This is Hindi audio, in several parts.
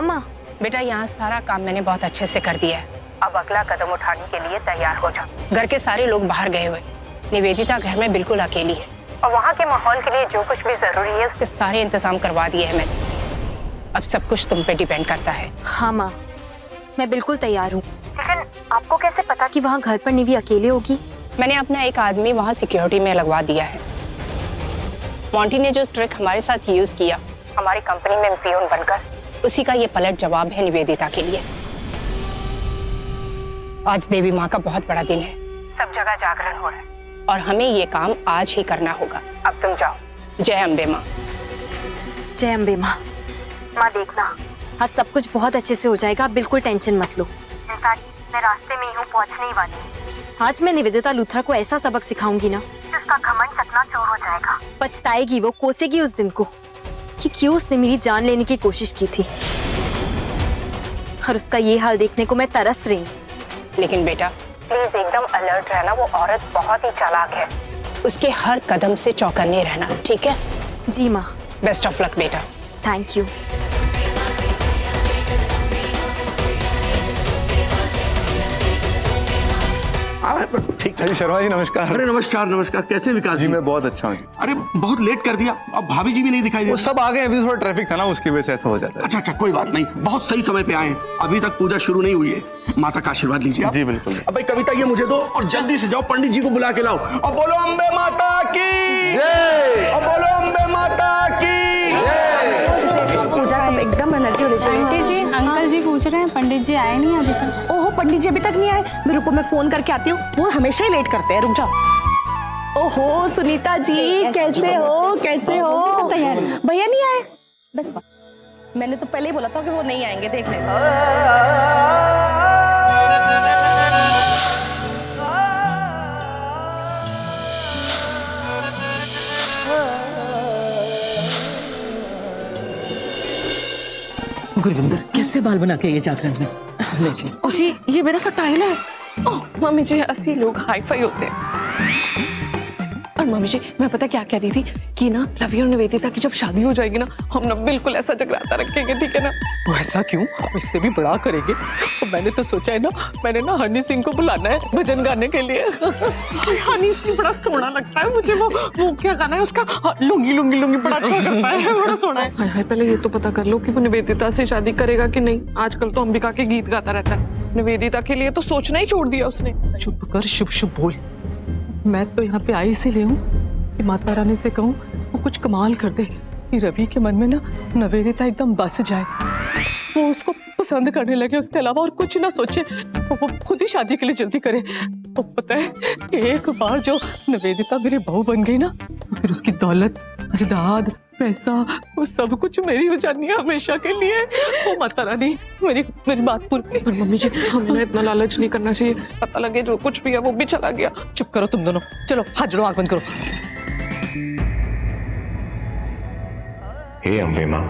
माँ। बेटा यहाँ सारा काम मैंने बहुत अच्छे से कर दिया है। अब अगला कदम उठाने के लिए तैयार हो जाओ। घर के सारे लोग बाहर गए हुए, निवेदिता घर में बिल्कुल अकेली है और वहाँ के माहौल के लिए जो कुछ भी जरूरी है उसके सारे इंतजाम करवा दिए हैं मैंने। अब सब कुछ तुम पे डिपेंड करता है। हाँ माँ, मैं बिल्कुल तैयार हूँ। लेकिन आपको कैसे पता कि वहाँ घर पर निवी अकेले होगी? मैंने अपना एक आदमी वहाँ सिक्योरिटी में लगवा दिया है। मोंटी ने जो ट्रिक हमारे साथ यूज किया हमारी कंपनी में पियून बनकर, उसी का ये पलट जवाब है निवेदिता के लिए। आज देवी माँ का बहुत बड़ा दिन है, सब जगह जागरण हो रहा है और हमें ये काम आज ही करना होगा। अब तुम जाओ। जय अम्बे माँ। जय अम्बे माँ। माँ देखना, आज सब कुछ बहुत अच्छे से हो जाएगा, आप बिल्कुल टेंशन मत लो। मैं रास्ते में ही हूँ, पहुँचने ही वाली हूँ। आज मैं निवेदिता लूथरा को ऐसा सबक सिखाऊंगी ना जिसका घमंड चकनाचूर हो जाएगा। पछताएगी वो, कोसेगी उस दिन को कि क्यों उसने मेरी जान लेने की कोशिश की थी। और उसका ये हाल देखने को मैं तरस रही हूँ। लेकिन बेटा प्लीज एकदम अलर्ट रहना, वो औरत बहुत ही चालाक है, उसके हर कदम से चौकन्ने रहना, ठीक है? जी माँ। बेस्ट ऑफ लक बेटा। Thank you. ठीक है। शर्मा जी नमस्कार। अरे नमस्कार नमस्कार, कैसे विकास जी? मैं बहुत अच्छा हूँ। अरे बहुत लेट कर दिया, अब भाभी जी भी नहीं दिखाई दे। वो सब आ गए, अभी थोड़ा ट्रैफिक था ना उसकी वजह से ऐसा हो जाता है। अच्छा अच्छा, कोई बात नहीं, बहुत सही समय पे आए हैं। अभी तक पूजा शुरू नहीं हुई है, माता का आशीर्वाद लीजिए आप। जी बिल्कुल। अब भाई कविता ये मुझे दो और जल्दी से जाओ पंडित जी को बुला के लाओ और बोलो अम्बे माता की जय, और बोलो अम्बे माता की जय। पूजा का एकदम एनर्जी होनी चाहिए। आंटी जी, अंकल जी पूछ रहे हैं, पंडित जी आए नहीं अभी तक। ओहो, पंडित जी अभी तक नहीं आए? मैं रुको, मैं फोन करके आती हूँ, वो हमेशा ही लेट करते हैं, रुक जाओ। ओहो सुनीता जी, कैसे हो? कैसे हो? तैयार? भैया नहीं आए? बस मैंने तो पहले ही बोला था कि वो नहीं आएंगे, देख लेना। गुरविंदर, कैसे बाल बना के ये जागरण में? जी ये मेरा स्टाइल है। ओह मम्मी जी, 80 लोग हाईफाई होते हैं। और मम्मी जी मैं पता क्या कह रही थी कि ना रवि और निवेदिता की जब शादी हो जाएगी ना, हम ना बिल्कुल ऐसा जगराता रखेंगे, ठीक है ना? वो ऐसा क्यों? इससे भी बड़ा करेंगे। और मैंने तो सोचा है ना, मैंने ना हनी सिंह को बुलाना है भजन गाने के लिए। हनी सिंह बड़ा सोना लगता है मुझे। वो क्या गाना है उसका? लुंगी लुंगी लुंगी बड़ा अच्छा करता है, बड़ा सोना है। हाय हाय, पहले ये तो पता कर लो कि वो निवेदिता से शादी करेगा कि नहीं। आजकल तो अंबिका के गीत गाता रहता है, निवेदिता के लिए तो सोचना ही छोड़ दिया उसने। चुप कर, शुभ शुभ बोल। मैं तो यहाँ पे आई इसीलिए हूँ कि माता रानी से कहूँ वो कुछ कमाल कर दे कि रवि के मन में ना निवेदिता एकदम बस जाए, वो उसको पसंद करने लगे, उसके अलावा और कुछ ना सोचे, वो खुद ही शादी के लिए जल्दी करे। वो पता है एक बार जो निवेदिता मेरी बहू बन गई ना, फिर उसकी दौलत, जायदाद, पैसा, वो सब कुछ मेरी हो जानी है हमेशा के लिए। वो माता रानी मेरी बात पूरी। पर मम्मी जी हमें ना इतना लालच नहीं करना चाहिए, पता लगे जो कुछ भी है वो भी चला गया। चुप करो तुम दोनों, चलो हाथ जोड़ो, आंख बंद करो। हे अम्बे माँ,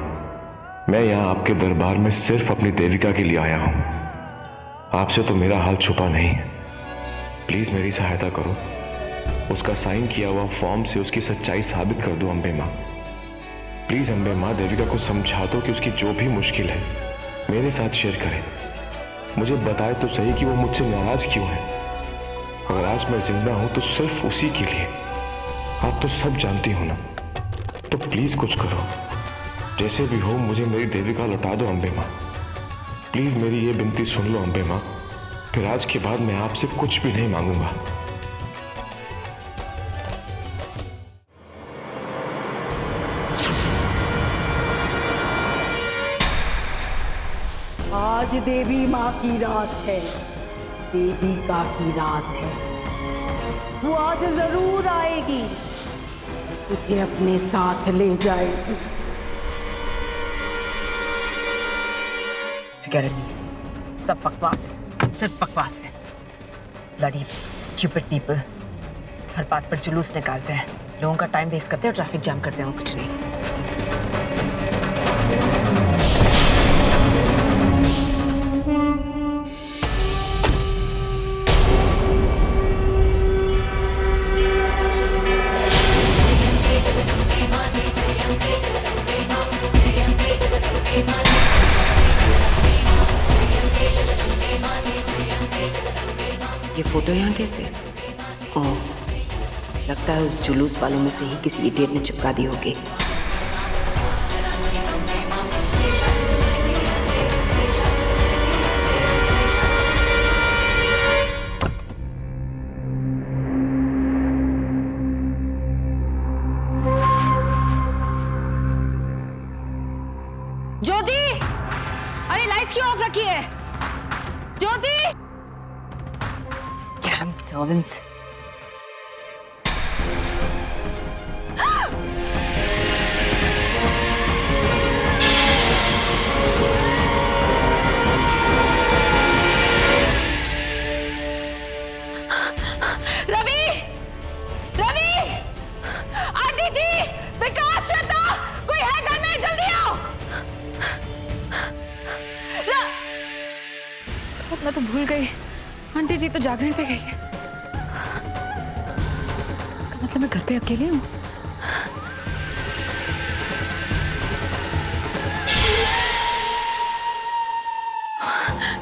मैं यहाँ आपके दरबार में सिर्फ अपनी देविका के लिए आया हूँ। आपसे तो मेरा हाल छुपा नहीं है, प्लीज मेरी सहायता करो। उसका साइन किया हुआ फॉर्म से उसकी सच्चाई साबित कर दो अम्बे माँ। प्लीज अम्बे माँ, देविका को समझा दो कि उसकी जो भी मुश्किल है मेरे साथ शेयर करे। मुझे बताए तो सही कि वो मुझसे नाराज क्यों है। अगर आज मैं जिंदा हूं तो सिर्फ उसी के लिए। आप तो सब जानती हो ना, तो प्लीज कुछ करो। जैसे भी हो मुझे मेरी देविका लौटा दो अम्बे माँ। प्लीज मेरी ये विनती सुन लो अम्बे माँ, फिर आज के बाद मैं आपसे कुछ भी नहीं मांगूंगा। आज देवी माँ की रात है, देविका की रात है। वो आज जरूर आएगी, तुझे अपने साथ ले जाएगी। फिकर नहीं, सब बकवास है, सिर्फ बकवास है। ब्लडी स्टूपिड पीपल हर बात पर जुलूस निकालते हैं, लोगों का टाइम वेस्ट करते हैं और ट्रैफिक जाम करते हैं, और कुछ नहीं। ये फोटो यहाँ कैसे? ओह, लगता है उस जुलूस वालों में से ही किसी इडियट ने चिपका दी होगी। ज्योति, अरे लाइट्स क्यों ऑफ रखी है? Jyoti! Damn servants. Ravi! Ravi! Aunty ji! Vikas, Shweta! कोई है घर में? जल्दी आओ! मैं तो भूल गई, आंटी जी तो जागरण पे गई है। इसका मतलब मैं घर पे अकेली हूँ।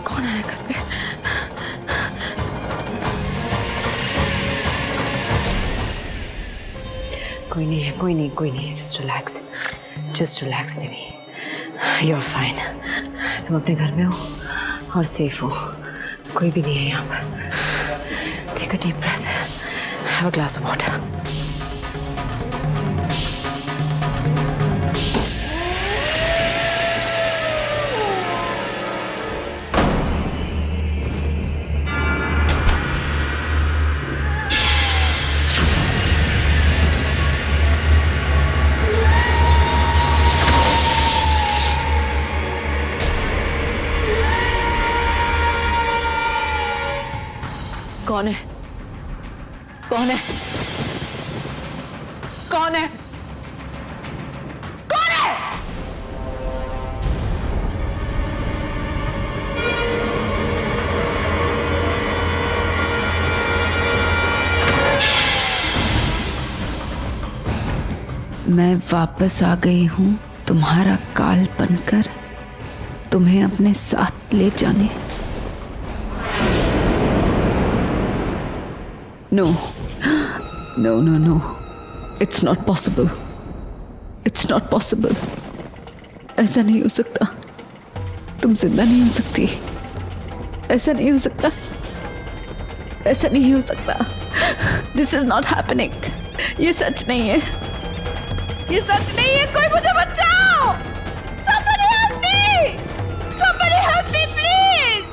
कौन आया घर पे? कोई नहीं है, कोई नहीं, कोई नहीं। Just relax, just relax Nivi. You are fine. तुम अपने घर में हो और सेफ हो, कोई भी नहीं है यहाँ पर। Take a deep breath, have a glass of water. कौन है? कौन है? कौन है? कौन है? मैं वापस आ गई हूं तुम्हारा काल बनकर, तुम्हें अपने साथ ले जाने। No, no, no, no. It's not possible. It's not possible. ऐसा नहीं हो सकता। तुम जिंदा नहीं हो सकती। ऐसा नहीं हो सकता। ऐसा नहीं हो सकता। This is not happening. ये सच नहीं है। ये सच नहीं है। कोई मुझे बचाओ! Somebody help me! Somebody help me, please!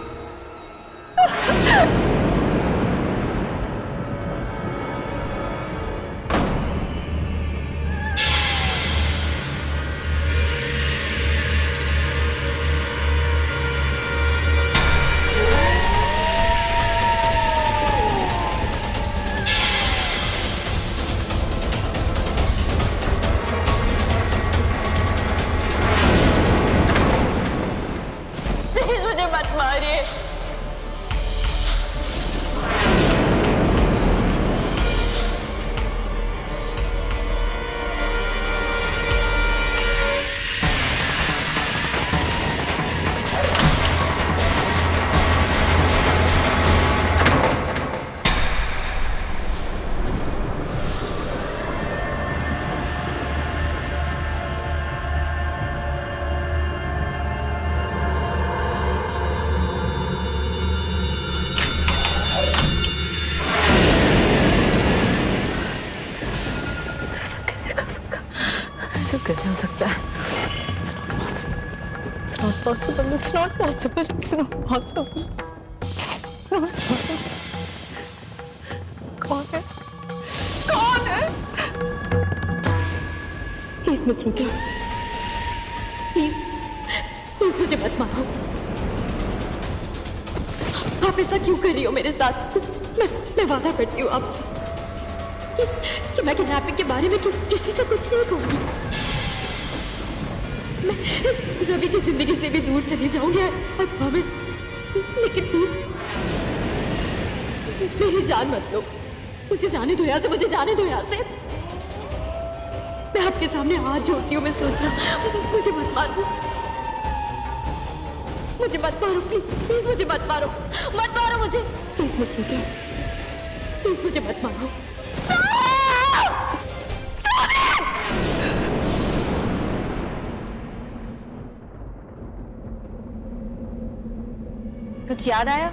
मुझे मत मारिए। ऐसा कैसे हो सकता है? It's not possible. It's not possible. It's not possible. It's not possible. It's not possible. कौन है? कौन है? Please miss Luthra, please please मुझे मत मारो। आप ऐसा क्यों कर रही हो मेरे साथ? मैं वादा करती हूँ आपसे कि मैं किडनैपिंग के बारे में किसी से कुछ नहीं कहूंगी। मैं रवि की जिंदगी से भी दूर चली जाऊंगी, आई प्रॉमिस। लेकिन प्लीज मेरी जान मत लो, मुझे जाने दो यहाँ से, मुझे जाने दो यहाँ से। मैं आपके सामने हाथ जोड़ती हूँ मिस लूथरा, मुझे मत मारो, मुझे मत मारो प्लीज, मुझे मत मारो, मत मारो मुझे। प्लीज मत मुझे, प्लीज मुझे मत मारो। कुछ याद आया?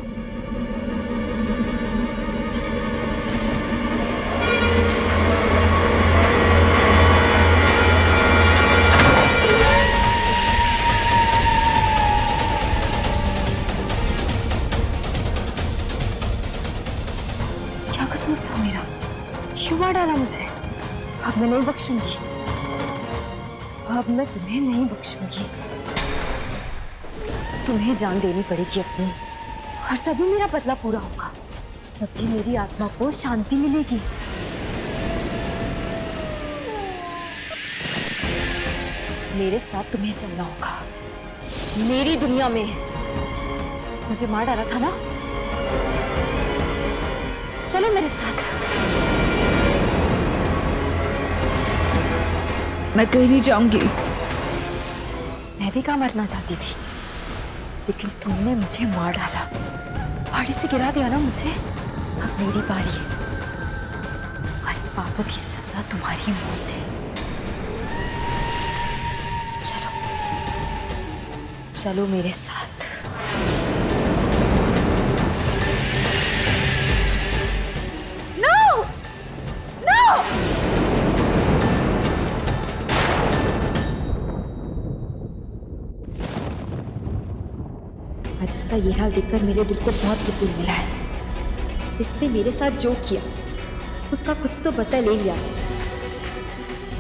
क्या कसूर था मेरा? क्यों मार डाला मुझे? अब मैं नहीं बख्शूंगी, अब मैं तुम्हें नहीं बख्शूंगी। तुम्हें जान देनी पड़ेगी अपनी, और तभी मेरा बदला पूरा होगा, तभी मेरी आत्मा को शांति मिलेगी। मेरे साथ तुम्हें चलना होगा, मेरी दुनिया में। मुझे मार डाला था ना, चलो मेरे साथ। मैं कहीं नहीं जाऊंगी। मैं भी कहाँ मरना चाहती थी, लेकिन तुमने मुझे मार डाला, पहाड़ी से गिरा दिया ना मुझे। अब मेरी बारी है, तुम्हारे पापों की सजा तुम्हारी मौत है। चलो चलो मेरे साथ। आज इसका ये हाल देखकर मेरे दिल को बहुत सुकून मिला है। इसने मेरे साथ जो किया उसका कुछ तो बदला ले लिया।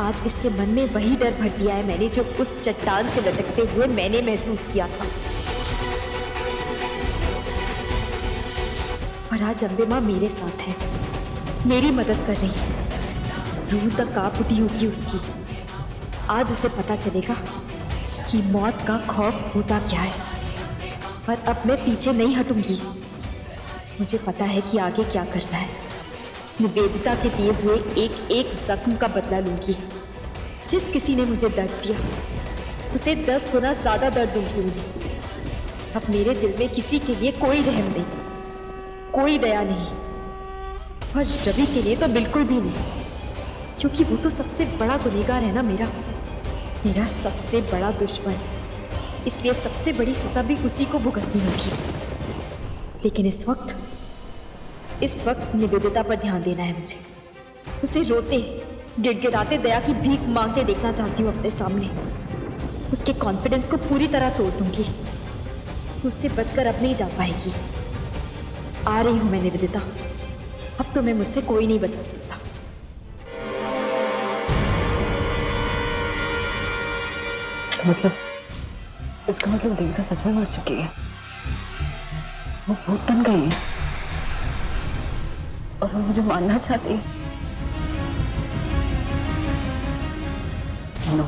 आज इसके मन में वही डर भर दिया है मैंने, जो उस चट्टान से लटकते हुए मैंने महसूस किया था। और आज अम्बे माँ मेरे साथ है, मेरी मदद कर रही है। रूह तक कांप उठी होगी उसकी। आज उसे पता चलेगा कि मौत का खौफ होता क्या है। पर अब मैं पीछे नहीं हटूंगी। मुझे पता है कि आगे क्या करना है। निवेदिता के दिए हुए एक एक जख्म का बदला लूंगी। जिस किसी ने मुझे दर्द दिया उसे 10 गुना ज्यादा दर्द दूंगी उन्हें। अब मेरे दिल में किसी के लिए कोई रहम नहीं, कोई दया नहीं, और रवि के लिए तो बिल्कुल भी नहीं, क्योंकि वो तो सबसे बड़ा गुनहगार है ना, मेरा सबसे बड़ा दुश्मन। इसलिए सबसे बड़ी सजा भी उसी को भुगतनी होगी। लेकिन इस वक्त निवेदिता पर ध्यान देना है मुझे। उसे रोते गिड़गिड़ाते दया की भीख मांगते देखना चाहती हूँ अपने सामने। उसके कॉन्फिडेंस को पूरी तरह तोड़ दूंगी। मुझसे बचकर अब नहीं जा पाएगी। आ रही हूं मैं निवेदिता, अब तो मैं मुझसे कोई नहीं बचा सकता। इसका मतलब देविका सच में मर चुकी है। वो भूत बन गई है और वो मुझे मारना चाहती है। नो,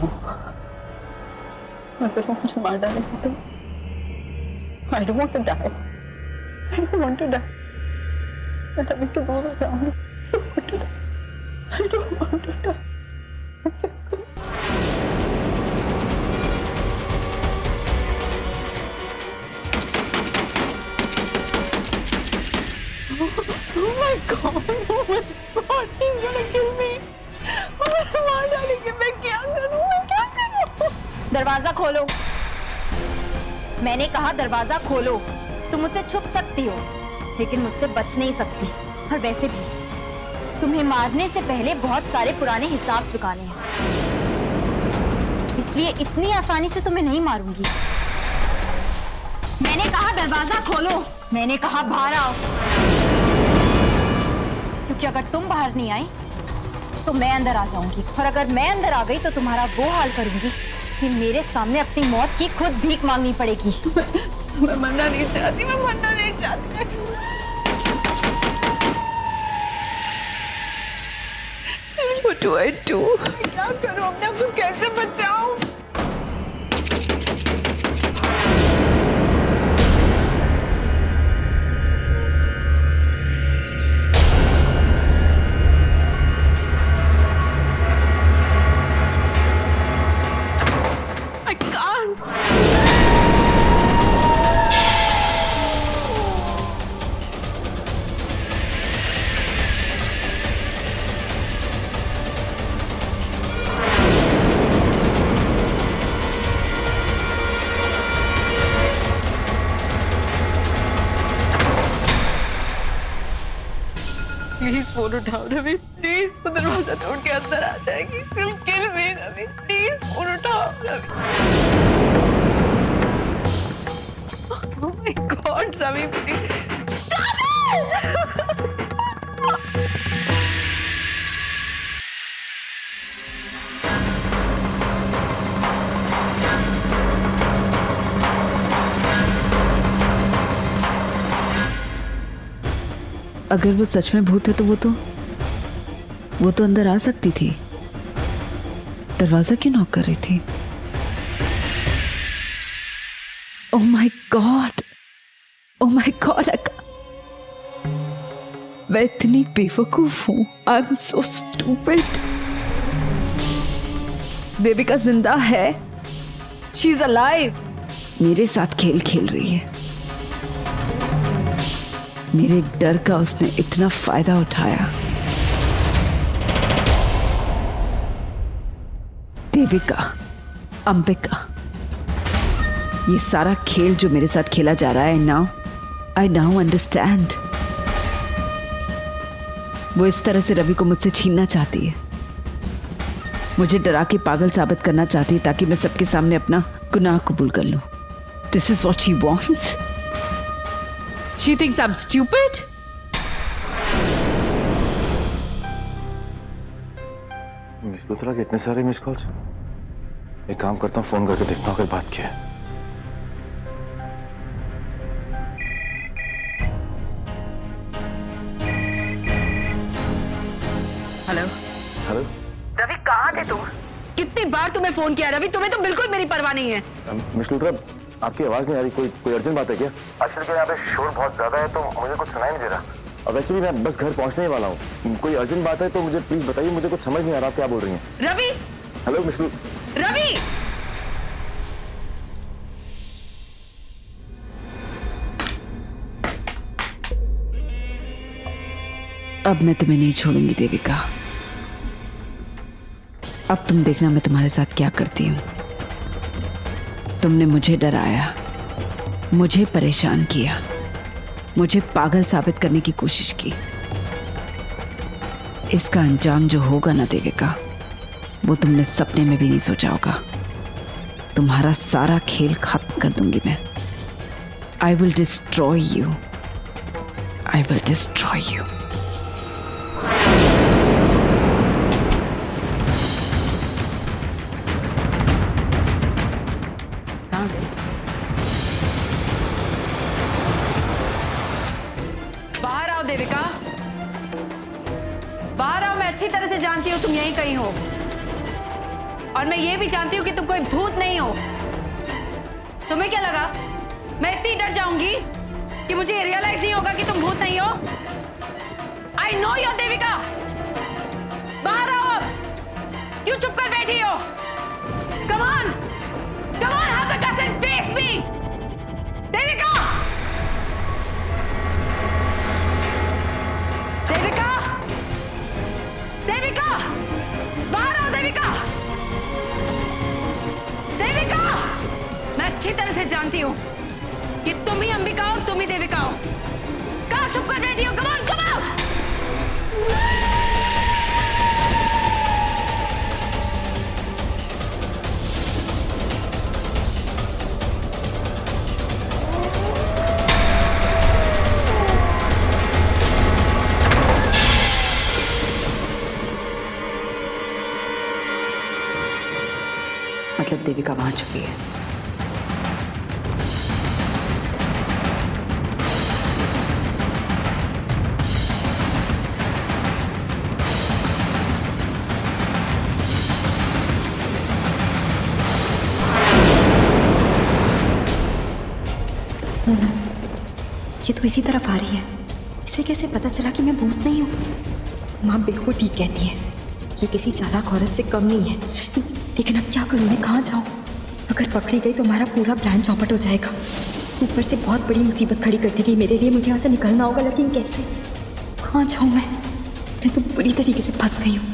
अगर वो मुझे मार डालेगी तो I don't want to die. I don't want to die. मैं अभी से दूर हो जाऊंगी। I don't want to die. Oh my God! Oh my God! She's gonna kill me. मार डालेगी। मैं क्या करूं? दरवाजा खोलो। मैंने कहा दरवाजा खोलो। तुम मुझसे छुप सकती हो, लेकिन मुझसे बच नहीं सकती। और वैसे भी तुम्हें मारने से पहले बहुत सारे पुराने हिसाब चुकाने हैं, इसलिए इतनी आसानी से तुम्हें नहीं मारूंगी। मैंने कहा दरवाजा खोलो। मैंने कहा बाहर आओ, क्योंकि अगर तुम बाहर नहीं आई तो मैं अंदर आ जाऊंगी, और अगर मैं अंदर आ गई तो तुम्हारा वो हाल करूंगी कि मेरे सामने अपनी मौत की खुद भीख मांगनी पड़ेगी। मैं मरना नहीं चाहती, मैं मरना नहीं चाहती। What do I do? क्या करूं? अपने आप को कैसे बचाऊं? प्लीज फोन उठाओ रवि, प्लीज। वो दरवाजा तोड़ के अंदर आ जाएगी। Kill me Ravi, please phone उठाओ Ravi. Oh my God, Ravi please. अगर वो सच में भूत है तो वो तो अंदर आ सकती थी। दरवाजा क्यों नॉक कर रही थी? Oh my God, oh my God, मैं इतनी बेवकूफ हूं। I am so stupid. Devika जिंदा है, शी इज अलाइव। मेरे साथ खेल खेल रही है। मेरे डर का उसने इतना फायदा उठाया। देविका, अंबिका, ये सारा खेल जो मेरे साथ खेला जा रहा है, आई नाउ अंडरस्टैंड। वो इस तरह से रवि को मुझसे छीनना चाहती है, मुझे डरा के पागल साबित करना चाहती है ताकि मैं सबके सामने अपना गुनाह कबूल कर लूं। This is what she wants. She thinks I'm stupid? Miss Luthra के इतने सारे मिस कॉल्स। एक काम करता हूँ, फोन करके देखता हूँ अगर बात किया है। हेलो हेलो रवि, कहाँ थे तुम? कितनी बार तुम्हें फोन किया रवि, तुम्हें तो बिल्कुल मेरी परवाह नहीं है। मिस लूथरा, आपकी आवाज नहीं आ रही। कोई अर्जेंट बात है क्या? एक्चुअली क्या यहाँ पे शोर बहुत ज्यादा है तो मुझे कुछ सुनाई नहीं दे रहा। और वैसे भी मैं बस घर पहुंचने ही वाला हूँ। कोई अर्जेंट बात है तो मुझे प्लीज बताइए, मुझे कुछ समझ नहीं आ रहा आप क्या बोल रही हैं। रवि, हेलो मिस रवि, अब मैं तुम्हें नहीं छोड़ूंगी देविका। अब तुम देखना मैं तुम्हारे साथ क्या करती हूँ। तुमने मुझे डराया, मुझे परेशान किया, मुझे पागल साबित करने की कोशिश की। इसका अंजाम जो होगा ना देविका, वो तुमने सपने में भी नहीं सोचा होगा। तुम्हारा सारा खेल खत्म कर दूंगी मैं। I will destroy you, I will destroy you. बाहर आओ देविका, बाहर आओ। मैं अच्छी तरह से जानती हूँ तुम यहीं कहीं हो, और मैं ये भी जानती हूँ कि तुम कोई भूत नहीं हो। तुम्हें क्या लगा मैं इतनी डर जाऊंगी कि मुझे रियलाइज नहीं होगा कि तुम भूत नहीं हो? I know you Devika. बाहर आओ, क्यों चुप कर बैठी हो? Come on, come on, how the guts and face मी। देविका, देविका, देविका, बाहर आओ देविका, देविका। मैं अच्छी तरह से जानती हूँ कि तुम ही अंबिका हो, तुम ही देविका हो। कहाँ चुप कर बैठी हो? Come on, come out. मतलब देविका वहां छुपी है। ये तो इसी तरफ आ रही है। इसे कैसे पता चला कि मैं भूत नहीं हूँ? माँ बिल्कुल ठीक कहती है, ये किसी चालाक औरत से कम नहीं है। लेकिन अब क्या करूँ, मैं कहाँ जाऊँ? अगर पकड़ी गई तो हमारा पूरा प्लान चौपट हो जाएगा। ऊपर से बहुत बड़ी मुसीबत खड़ी कर दी गई मेरे लिए। मुझे यहाँ से निकलना होगा, लेकिन कैसे? कहाँ जाऊँ मैं तो बुरी तरीके से फंस गई हूँ।